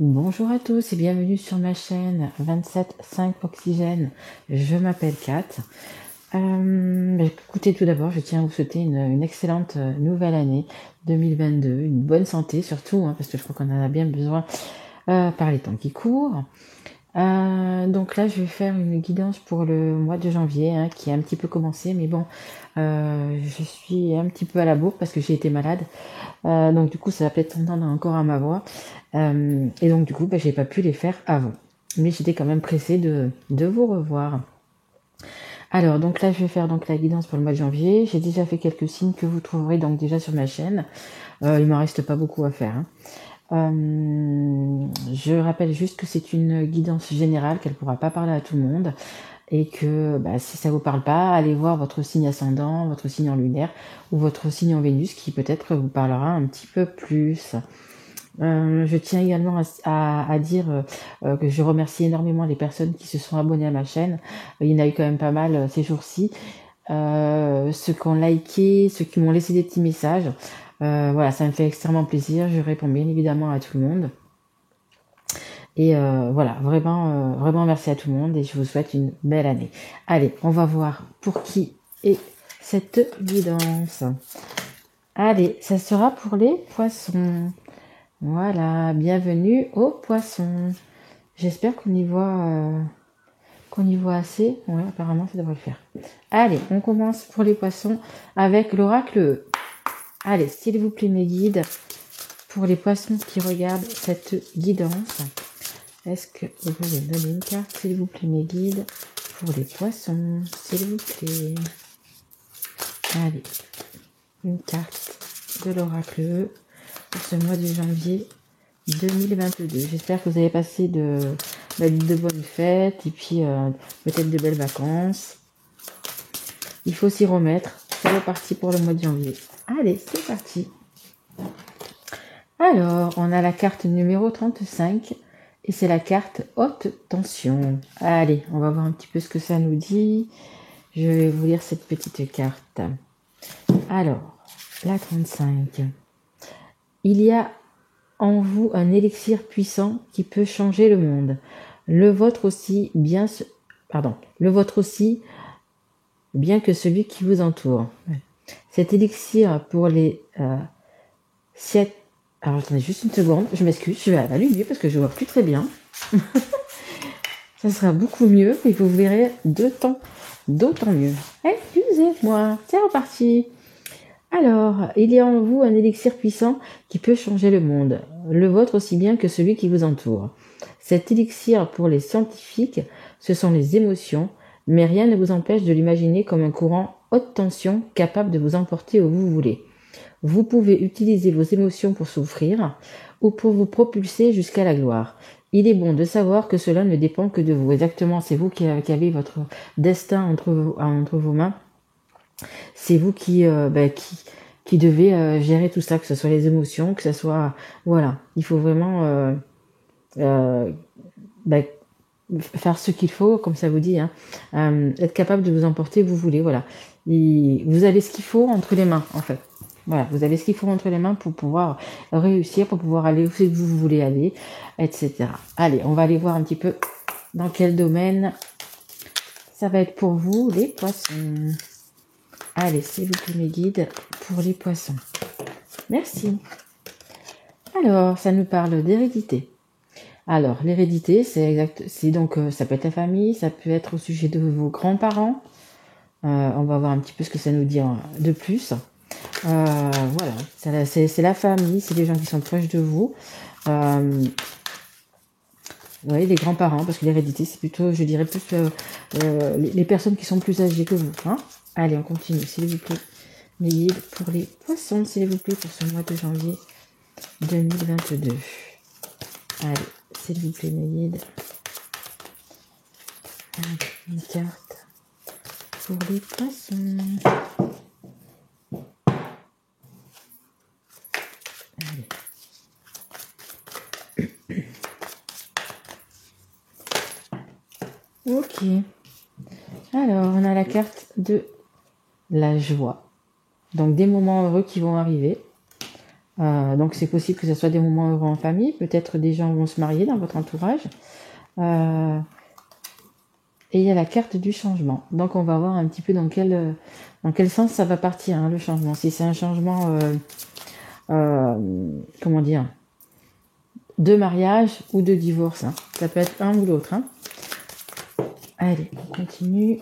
Bonjour à tous et bienvenue sur ma chaîne 27.5 Oxygène. Je m'appelle Kat. Écoutez, tout d'abord, je tiens à vous souhaiter une excellente nouvelle année 2022, une bonne santé surtout, parce que je crois qu'on en a bien besoin par les temps qui courent. Donc là, je vais faire une guidance pour le mois de janvier, qui a un petit peu commencé, mais bon, je suis un petit peu à la bourre parce que j'ai été malade. Donc du coup, ça va peut-être s'entendre encore à ma voix. Et donc du coup, j'ai pas pu les faire avant. Mais j'étais quand même pressée de vous revoir. Alors, donc là, je vais faire donc la guidance pour le mois de janvier. J'ai déjà fait quelques signes que vous trouverez donc déjà sur ma chaîne. Il m'en reste pas beaucoup à faire. Je rappelle juste que c'est une guidance générale, qu'elle pourra pas parler à tout le monde. Et que si ça vous parle pas, allez voir votre signe ascendant, votre signe en lunaire ou votre signe en Vénus qui peut-être vous parlera un petit peu plus. Je tiens également à dire que je remercie énormément les personnes qui se sont abonnées à ma chaîne. Il y en a eu quand même pas mal ces jours-ci. Ceux qui ont liké, ceux qui m'ont laissé des petits messages. Voilà, ça me fait extrêmement plaisir. Je réponds bien évidemment à tout le monde. Et voilà, vraiment merci à tout le monde et je vous souhaite une belle année. Allez, on va voir pour qui est cette guidance. Allez, ça sera pour les poissons. Voilà, bienvenue aux poissons. J'espère qu'on y voit assez. Ouais, apparemment, ça devrait le faire. Allez, on commence pour les poissons avec l'oracle E. Allez, s'il vous plaît, mes guides, pour les poissons qui regardent cette guidance, est-ce que vous pouvez me donner une carte, s'il vous plaît, mes guides, pour les poissons, s'il vous plaît. Allez, une carte de l'oracle E pour ce mois de janvier 2022. J'espère que vous avez passé de bonnes fêtes et puis peut-être de belles vacances. Il faut s'y remettre. C'est reparti pour le mois de janvier. Allez, c'est parti. Alors, on a la carte numéro 35 et c'est la carte haute tension. Allez, on va voir un petit peu ce que ça nous dit. Je vais vous lire cette petite carte. Alors, la 35. Il y a en vous un élixir puissant qui peut changer le monde. Le vôtre aussi, bien que celui qui vous entoure. Cet élixir pour les siècles. Alors attendez juste une seconde, je m'excuse, je vais l'allumer parce que je vois plus très bien. Ça sera beaucoup mieux et vous verrez d'autant mieux. Excusez-moi, c'est reparti. Alors, il y a en vous un élixir puissant qui peut changer le monde, le vôtre aussi bien que celui qui vous entoure. Cet élixir pour les scientifiques, ce sont les émotions, mais rien ne vous empêche de l'imaginer comme un courant haute tension capable de vous emporter où vous voulez. Vous pouvez utiliser vos émotions pour souffrir ou pour vous propulser jusqu'à la gloire. Il est bon de savoir que cela ne dépend que de vous. Exactement, c'est vous qui avez votre destin entre vos mains. C'est vous qui devez gérer tout ça, que ce soit les émotions, que ce soit... Voilà, il faut vraiment faire ce qu'il faut, comme ça vous dit, être capable de vous emporter où vous voulez, voilà. Vous avez ce qu'il faut entre les mains, en fait. Voilà, vous avez ce qu'il faut entre les mains pour pouvoir réussir, pour pouvoir aller où c'est que vous voulez aller, etc. Allez, on va aller voir un petit peu dans quel domaine ça va être pour vous, les poissons. Allez, s'il vous plaît, mes guides, pour les poissons. Merci. Alors, ça nous parle d'hérédité. Alors, l'hérédité, c'est donc, ça peut être la famille, ça peut être au sujet de vos grands-parents. On va voir un petit peu ce que ça nous dit de plus. Voilà, c'est la famille, c'est les gens qui sont proches de vous. Oui, les grands-parents, parce que l'hérédité, c'est plutôt, je dirais, plus les personnes qui sont plus âgées que vous. Allez, on continue, s'il vous plaît. Mes guides pour les poissons, s'il vous plaît, pour ce mois de janvier 2022. Allez, s'il vous plaît, mes guides. Allez, une carte pour les poissons. Allez. Ok. Alors, on a la carte de la joie. Donc, des moments heureux qui vont arriver. Donc c'est possible que ce soit des moments heureux en famille. Peut-être des gens vont se marier dans votre entourage. Et il y a la carte du changement. Donc on va voir un petit peu dans quel sens ça va partir, hein, le changement. Si c'est un changement, comment dire, de mariage ou de divorce. Hein. Ça peut être un ou l'autre. Hein. Allez, on continue.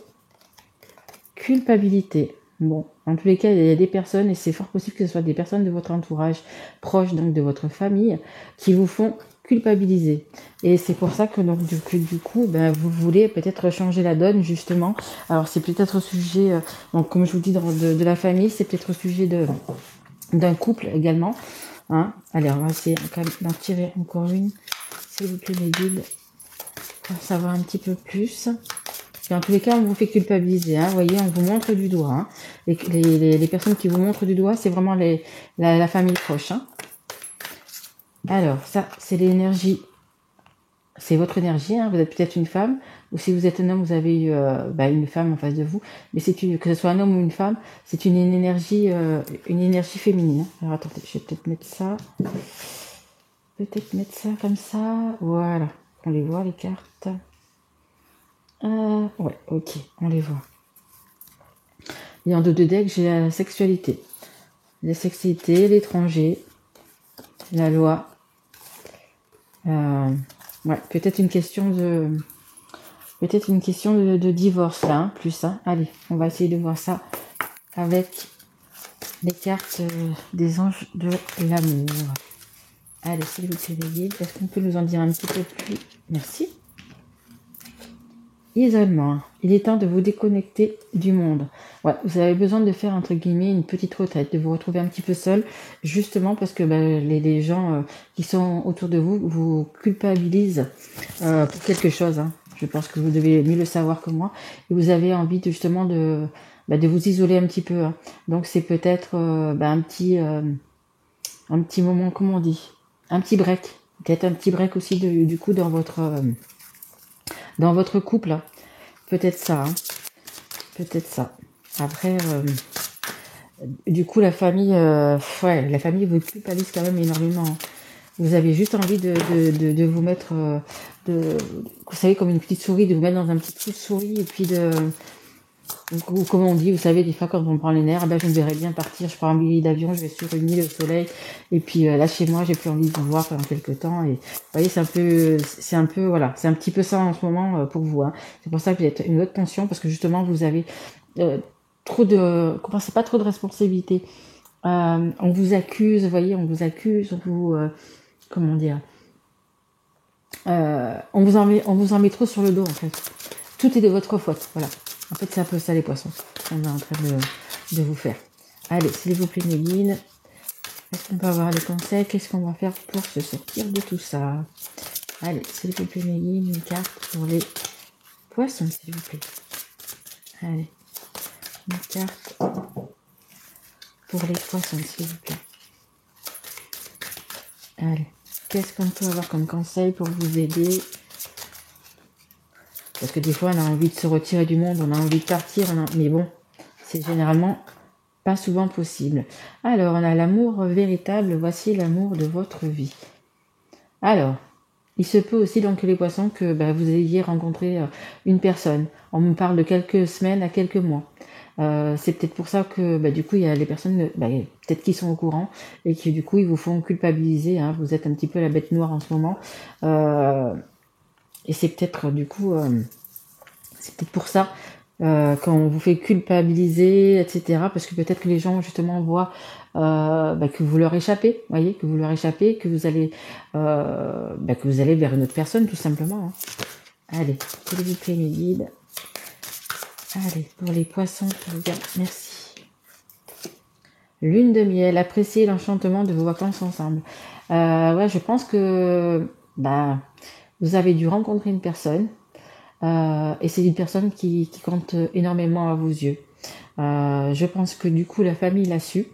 Culpabilité. Bon, en tous les cas, il y a des personnes, et c'est fort possible que ce soit des personnes de votre entourage, proches donc de votre famille, qui vous font culpabiliser. Et c'est pour ça que donc du coup, ben, vous voulez peut-être changer la donne, justement. Alors c'est peut-être au sujet, donc comme je vous dis, de la famille, c'est peut-être au sujet d'un couple également. Hein. Allez, on va essayer d'en tirer encore une, s'il vous plaît, mes guides, pour savoir un petit peu plus. Et en tous les cas, on vous fait culpabiliser. Hein. Vous voyez, on vous montre du doigt. Hein. Et les personnes qui vous montrent du doigt, c'est vraiment la famille proche. Hein. Alors, ça, c'est l'énergie. C'est votre énergie. Hein. Vous êtes peut-être une femme. Ou si vous êtes un homme, vous avez une femme en face de vous. Mais que ce soit un homme ou une femme, c'est une énergie féminine. Hein. Alors, attendez, je vais peut-être mettre ça. Comme ça. Voilà. On les voit, les cartes. Ouais, ok, on les voit. Et en dos de deck, j'ai la sexualité. La sexualité, l'étranger, la loi. Ouais, peut-être une question de divorce là, hein, plus. Hein. Allez, on va essayer de voir ça avec les cartes des anges de l'amour. Allez, s'il vous plaît, les guides, est-ce qu'on peut nous en dire un petit peu plus? Merci. Isolement. Il est temps de vous déconnecter du monde. Ouais, vous avez besoin de faire, entre guillemets, une petite retraite, de vous retrouver un petit peu seul, justement parce que les gens qui sont autour de vous vous culpabilisent pour quelque chose. Hein. Je pense que vous devez mieux le savoir que moi. Et vous avez envie justement de vous isoler un petit peu. Hein. Donc c'est peut-être un petit moment, comment on dit, un petit break. Peut-être un petit break aussi du coup dans votre couple. Hein. Peut-être ça. Hein. Peut-être ça. Après, du coup, la famille vous culpabilise quand même énormément. Hein. Vous avez juste envie de vous mettre, vous savez, comme une petite souris, de vous mettre dans un petit trou de souris et puis ou comme on dit, vous savez, des fois quand on prend les nerfs, je me verrais bien partir, je prends un billet d'avion, je vais sur une île au soleil, et puis là chez moi, j'ai plus envie de vous voir pendant quelques temps. Et vous voyez, c'est un peu, voilà, c'est un petit peu ça en ce moment pour vous. Hein. C'est pour ça que vous êtes une autre tension, parce que justement, vous avez pas trop de responsabilités. On vous accuse, vous voyez, on vous, comment dire, on vous en met trop sur le dos en fait. Tout est de votre faute, voilà. En fait, c'est un peu ça les poissons qu'on est en train de vous faire. Allez, s'il vous plaît, mes guides, est-ce qu'on peut avoir les conseils? Qu'est-ce qu'on va faire pour se sortir de tout ça? Allez, s'il vous plaît, mes guides, une carte pour les poissons, s'il vous plaît. Allez, une carte pour les poissons, s'il vous plaît. Allez, qu'est-ce qu'on peut avoir comme conseil pour vous aider? Parce que des fois, on a envie de se retirer du monde, on a envie de partir, mais bon, c'est généralement pas souvent possible. Alors, on a l'amour véritable, voici l'amour de votre vie. Alors, il se peut aussi donc les poissons que vous ayez rencontré une personne. On me parle de quelques semaines à quelques mois. C'est peut-être pour ça que du coup il y a les personnes peut-être qui sont au courant et qui du coup ils vous font culpabiliser. Hein. Vous êtes un petit peu la bête noire en ce moment. Et c'est peut-être du coup c'est peut-être pour ça qu'on vous fait culpabiliser, etc. Parce que peut-être que les gens justement voient que vous leur échappez, voyez, que vous leur échappez, que vous allez vers une autre personne tout simplement. Hein. Allez, s'il vous plaît mes guides. Allez, pour les poissons, merci. Lune de miel, appréciez l'enchantement de vos vacances ensemble. Je pense que vous avez dû rencontrer une personne et c'est une personne qui compte énormément à vos yeux. Je pense que du coup la famille l'a su.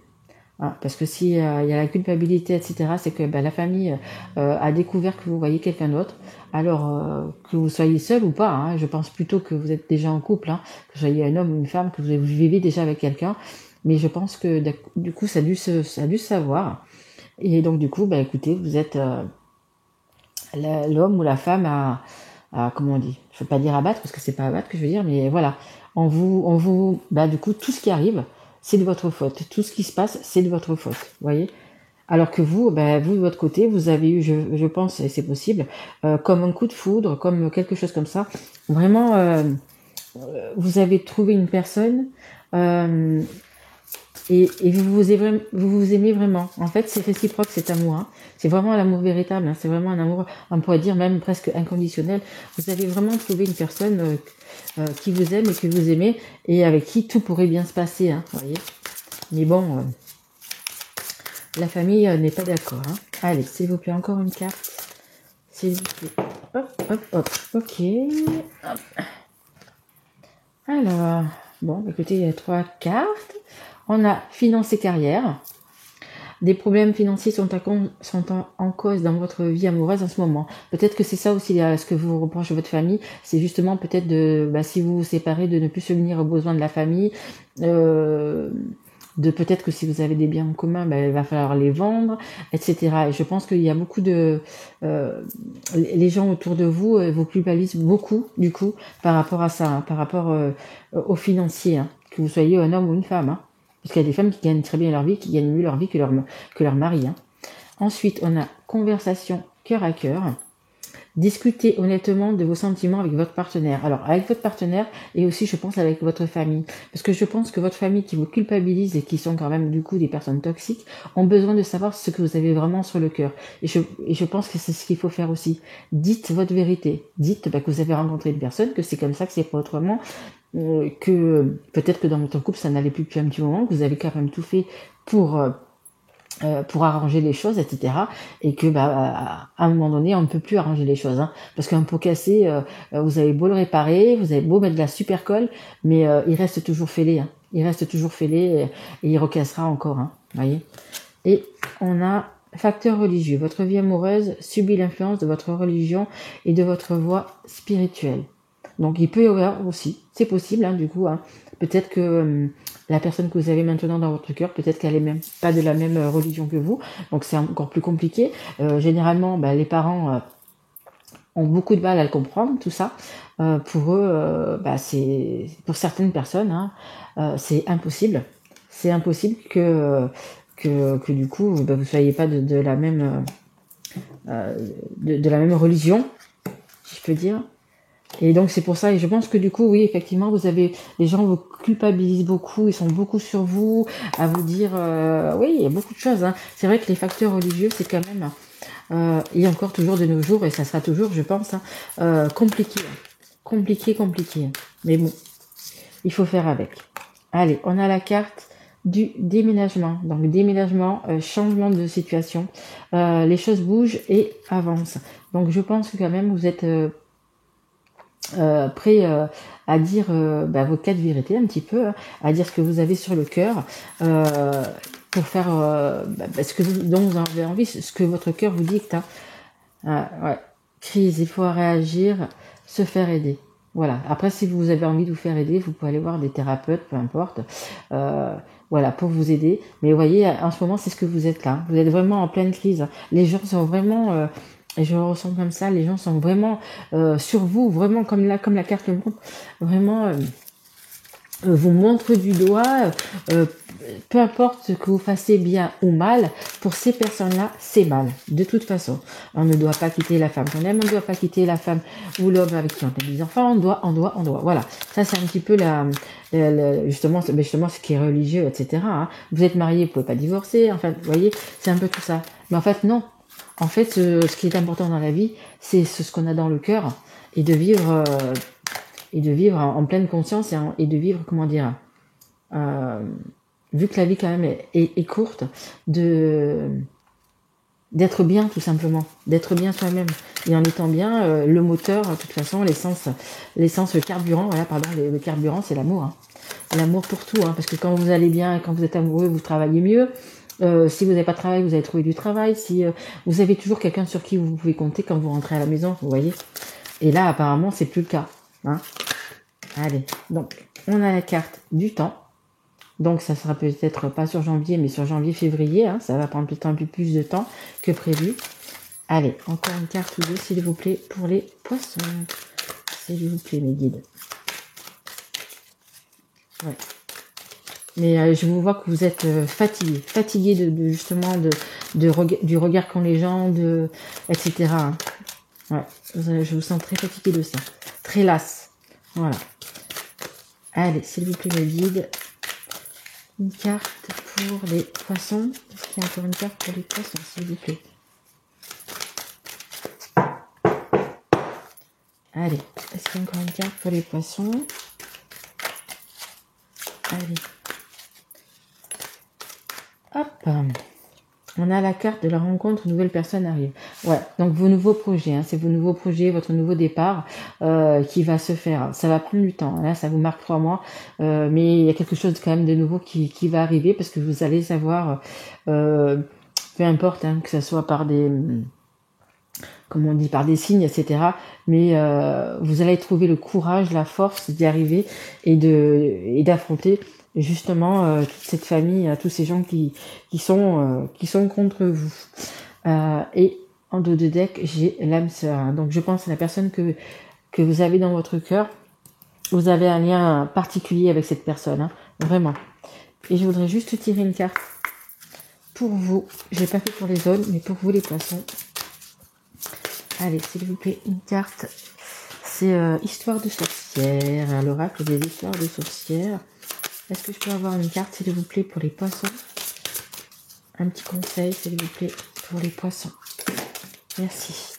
Hein, parce que s'il y a la culpabilité, etc., c'est que la famille a découvert que vous voyez quelqu'un d'autre. Alors, que vous soyez seul ou pas, hein, je pense plutôt que vous êtes déjà en couple, hein, que vous soyez un homme ou une femme, que vous vivez déjà avec quelqu'un. Mais je pense que du coup, ça a dû se savoir. Et donc du coup, bah écoutez, vous êtes l'homme ou la femme comment on dit, je veux pas dire abattre parce que c'est pas abattre que je veux dire, mais voilà, bah du coup, tout ce qui arrive, c'est de votre faute. Tout ce qui se passe, c'est de votre faute. Vous voyez. Alors que vous, bah, vous de votre côté, vous avez eu, je pense, et c'est possible, comme un coup de foudre, comme quelque chose comme ça. Vraiment, vous avez trouvé une personne. euh, et vous vous aimez vraiment. En fait, c'est réciproque cet amour. Hein. C'est vraiment l'amour véritable. Hein. C'est vraiment un amour, on pourrait dire même presque inconditionnel. Vous avez vraiment trouvé une personne qui vous aime et que vous aimez et avec qui tout pourrait bien se passer. Hein, voyez. Mais bon, la famille n'est pas d'accord. Hein. Allez, s'il vous plaît, encore une carte. S'il vous plaît. Hop, hop, hop. Ok. Hop. Alors, bon, écoutez, il y a 3 cartes. On a finance et carrière. Des problèmes financiers sont en cause dans votre vie amoureuse en ce moment. Peut-être que c'est ça aussi ce que vous reproche votre famille. C'est justement peut-être si vous vous séparez, de ne plus subvenir aux besoins de la famille. De peut-être que si vous avez des biens en commun, il va falloir les vendre, etc. Et je pense qu'il y a beaucoup les gens autour de vous vous culpabilisent beaucoup, du coup, par rapport à ça, hein, par rapport aux financiers, hein, que vous soyez un homme ou une femme. Hein. Parce qu'il y a des femmes qui gagnent très bien leur vie, qui gagnent mieux leur vie que leur mari. Hein. Ensuite, on a conversation cœur à cœur. Discutez honnêtement de vos sentiments avec votre partenaire. Alors, avec votre partenaire et aussi, je pense, avec votre famille. Parce que je pense que votre famille qui vous culpabilise et qui sont quand même, du coup, des personnes toxiques, ont besoin de savoir ce que vous avez vraiment sur le cœur. Et je pense que c'est ce qu'il faut faire aussi. Dites votre vérité. Dites que vous avez rencontré une personne, que c'est comme ça, que c'est pas autrement. Que peut-être que dans votre couple, ça n'allait plus depuis un petit moment, que vous avez quand même tout fait pour arranger les choses, etc. Et que à un moment donné, on ne peut plus arranger les choses. Hein, parce qu'un pot cassé, vous avez beau le réparer, vous avez beau mettre de la super colle, mais il reste toujours fêlé. Hein. Il reste toujours fêlé et il recassera encore. Hein, voyez. Et on a facteur religieux. Votre vie amoureuse subit l'influence de votre religion et de votre voie spirituelle. Donc il peut y avoir aussi, c'est possible, hein, du coup, hein, peut-être que la personne que vous avez maintenant dans votre cœur, peut-être qu'elle est même pas de la même religion que vous, donc c'est encore plus compliqué. Généralement, les parents ont beaucoup de mal à le comprendre, tout ça. Pour eux, c'est pour certaines personnes, hein, c'est impossible. C'est impossible que du coup, vous soyez pas de la même de la même religion, si je peux dire. Et donc c'est pour ça, et je pense que du coup, oui, effectivement, les gens vous culpabilisent beaucoup, ils sont beaucoup sur vous, à vous dire, oui, il y a beaucoup de choses. Hein. C'est vrai que les facteurs religieux, c'est quand même, il y a encore toujours de nos jours, et ça sera toujours, je pense, hein, compliqué, compliqué. Mais bon, il faut faire avec. Allez, on a la carte du déménagement. Donc déménagement, changement de situation, les choses bougent et avancent. Donc je pense que quand même vous êtes prêt à dire votre cas de vérité un petit peu, hein, à dire ce que vous avez sur le cœur, pour faire ce que dont vous avez envie, ce que votre cœur vous dicte. Hein. Ouais. Crise, il faut réagir, se faire aider. Voilà. Après, si vous avez envie de vous faire aider, vous pouvez aller voir des thérapeutes, peu importe. Voilà, pour vous aider. Mais vous voyez, en ce moment, c'est ce que vous êtes là. Vous êtes vraiment en pleine crise. Les gens sont vraiment et je le ressens comme ça, les gens sont vraiment sur vous, vraiment comme la carte le montre, vraiment vous montre du doigt, peu importe ce que vous fassiez bien ou mal, pour ces personnes-là, c'est mal. De toute façon, on ne doit pas quitter la femme qu'on aime, on ne doit pas quitter la femme ou l'homme avec qui on a des enfants, on doit. Voilà, ça c'est un petit peu justement ce qui est religieux, etc. Hein. Vous êtes marié, vous pouvez pas divorcer, enfin, vous voyez, c'est un peu tout ça. Mais en fait, non. En fait, ce qui est important dans la vie, c'est ce qu'on a dans le cœur et de vivre en pleine conscience et de vivre, comment dire, vu que la vie quand même est courte, d'être bien tout simplement, d'être bien soi-même et en étant bien, le moteur, de toute façon, l'essence, le carburant, voilà, pardon, le carburant, c'est l'amour, hein. L'amour pour tout, hein, parce que quand vous allez bien, quand vous êtes amoureux, vous travaillez mieux. Si vous n'avez pas de travail, vous allez trouver du travail. Si vous avez toujours quelqu'un sur qui vous pouvez compter quand vous rentrez à la maison, vous voyez. Et là, apparemment, c'est plus le cas. Hein. Allez, donc, on a la carte du temps. Donc ça sera peut-être pas sur janvier, mais sur janvier-février. Hein. Ça va prendre peut-être un peu plus de temps que prévu. Allez, encore une carte ou deux, s'il vous plaît, pour les poissons. S'il vous plaît, mes guides. Ouais. Mais je vous vois que vous êtes fatigué justement du regard qu'ont les gens, etc. Hein. Ouais, je vous sens très fatigué de ça, très lasse. Voilà. Allez, s'il vous plaît, mes guides, une carte pour les poissons. Est-ce qu'il y a encore une carte pour les poissons, s'il vous plaît? Allez, est-ce qu'il y a encore une carte pour les poissons? Allez. Hop. On a la carte de la rencontre, une nouvelle personne arrive. Ouais, donc vos nouveaux projets, hein, c'est vos nouveaux projets, votre nouveau départ qui va se faire. Ça va prendre du temps. Là, ça vous marque 3 mois, mais il y a quelque chose quand même de nouveau qui va arriver parce que vous allez savoir, peu importe, hein, que ce soit par des, comme on dit, par des signes, etc. Mais vous allez trouver le courage, la force d'y arriver et d'affronter justement toute cette famille, tous ces gens qui sont contre vous. Et en dos de deck, j'ai l'âme sœur. Hein. Donc je pense à la personne que vous avez dans votre cœur. Vous avez un lien particulier avec cette personne, hein, vraiment. Et je voudrais juste tirer une carte pour vous. Je l'ai pas fait pour les autres, mais pour vous les poissons. Allez, s'il vous plaît, une carte. C'est Histoire de sorcière. L'oracle des histoires de sorcières. Est-ce que je peux avoir une carte, s'il vous plaît, pour les poissons? Un petit conseil, s'il vous plaît, pour les poissons. Merci.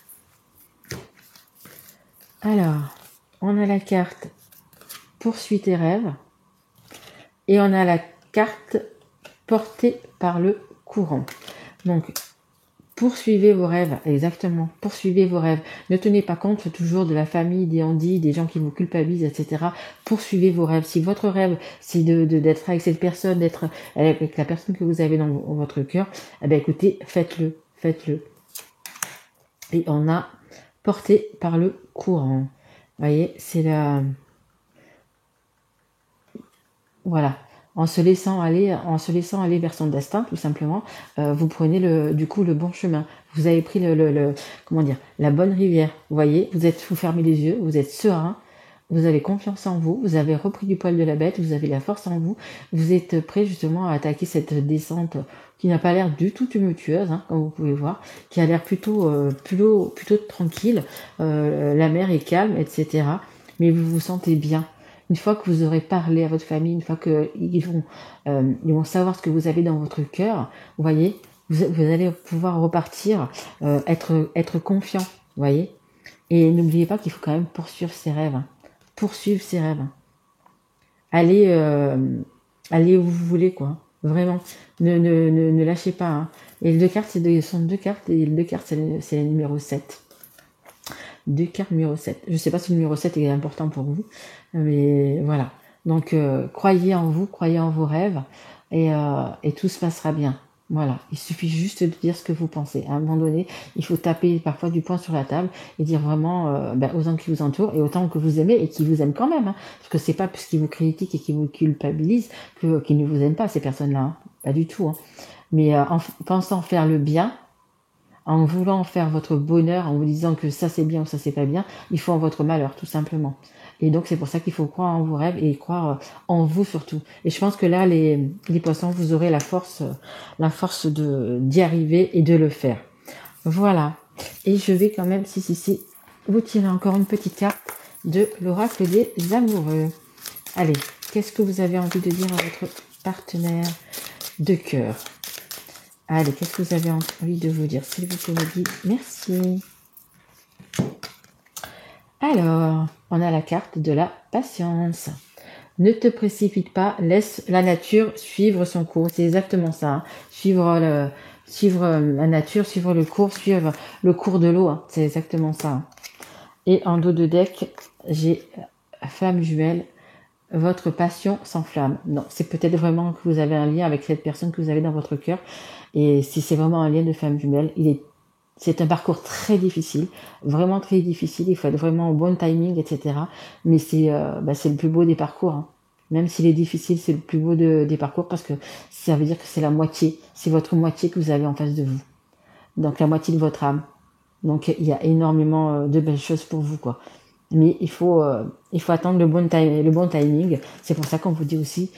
Alors, on a la carte Poursuis tes rêves. Et on a la carte Portée par le courant. Donc, poursuivez vos rêves, exactement. Poursuivez vos rêves. Ne tenez pas compte toujours de la famille, des on-dit, des gens qui vous culpabilisent, etc. Poursuivez vos rêves. Si votre rêve, c'est d'être avec cette personne, d'être avec la personne que vous avez dans votre cœur, eh bien, écoutez, faites-le. Faites-le. Et on a porté par le courant. Vous voyez, c'est la... Voilà. En se laissant aller vers son destin, tout simplement, vous prenez du coup le bon chemin. Vous avez pris comment dire, la bonne rivière. Vous voyez, vous fermez les yeux, vous êtes serein, vous avez confiance en vous, vous avez repris du poil de la bête, vous avez la force en vous, vous êtes prêt justement à attaquer cette descente qui n'a pas l'air du tout tumultueuse, hein, comme vous pouvez voir, qui a l'air plutôt tranquille. La mer est calme, etc. Mais vous vous sentez bien. Une fois que vous aurez parlé à votre famille, une fois qu'ils vont savoir ce que vous avez dans votre cœur, vous voyez, vous allez pouvoir repartir, être confiant, vous voyez. Et n'oubliez pas qu'il faut quand même poursuivre ses rêves. Hein. Poursuivre ses rêves. Allez où vous voulez, quoi. Vraiment. Ne lâchez pas. Hein. Et les deux cartes, sont deux cartes, et les deux cartes, c'est le numéro 7. Deux cartes numéro 7. Je ne sais pas si le numéro 7 est important pour vous, mais voilà. Donc, croyez en vous, croyez en vos rêves, et tout se passera bien. Voilà, il suffit juste de dire ce que vous pensez. À un moment donné, il faut taper parfois du poing sur la table et dire vraiment aux gens qui vous entourent et autant que vous aimez et qui vous aiment quand même. Hein, parce que c'est pas parce qu'ils vous critiquent et qu'ils vous culpabilisent qu'ils ne vous aiment pas, ces personnes-là. Hein, pas du tout. Hein. Mais en pensant faire le bien, en voulant faire votre bonheur, en vous disant que ça c'est bien ou ça c'est pas bien, il faut en votre malheur, tout simplement. Et donc c'est pour ça qu'il faut croire en vos rêves et croire en vous surtout. Et je pense que là, les poissons, vous aurez la force d'y arriver et de le faire. Voilà. Et je vais quand même, si, vous tirer encore une petite carte de l'oracle des amoureux. Allez, qu'est-ce que vous avez envie de dire à votre partenaire de cœur? Allez, qu'est-ce que vous avez envie de vous dire? S'il vous plaît, me dites merci. Alors, on a la carte de la patience. Ne te précipite pas, laisse la nature suivre son cours. C'est exactement ça. Hein. Suivre la nature, suivre le cours, suivre le cours de l'eau. Hein. C'est exactement ça. Hein. Et en dos de deck, j'ai flamme jumelle. Votre passion s'enflamme. Non, c'est peut-être vraiment que vous avez un lien avec cette personne que vous avez dans votre cœur. Et si c'est vraiment un lien de flamme jumelle, c'est un parcours très difficile, vraiment très difficile. Il faut être vraiment au bon timing, etc. Mais c'est le plus beau des parcours. Hein. Même s'il est difficile, c'est le plus beau des parcours parce que ça veut dire que c'est la moitié, c'est votre moitié que vous avez en face de vous. Donc la moitié de votre âme. Donc il y a énormément de belles choses pour vous, quoi. Mais il faut attendre le bon timing. C'est pour ça qu'on vous dit aussi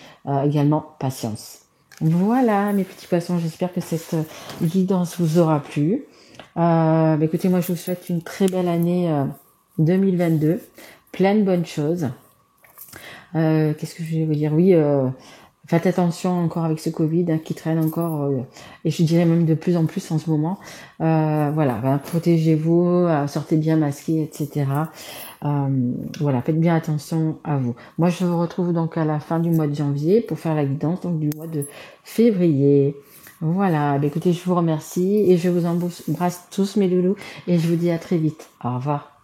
également patience. Voilà, mes petits poissons, j'espère que cette guidance vous aura plu. Écoutez, moi je vous souhaite une très belle année 2022, plein de bonnes choses. Qu'est-ce que je vais vous dire? Oui, faites attention encore avec ce Covid qui traîne encore, et je dirais même de plus en plus en ce moment. Voilà, protégez-vous, sortez bien masqués, etc. Voilà, faites bien attention à vous. Moi, je vous retrouve donc à la fin du mois de janvier pour faire la guidance donc du mois de février. Voilà, écoutez, je vous remercie et je vous embrasse tous mes loulous et je vous dis à très vite. Au revoir.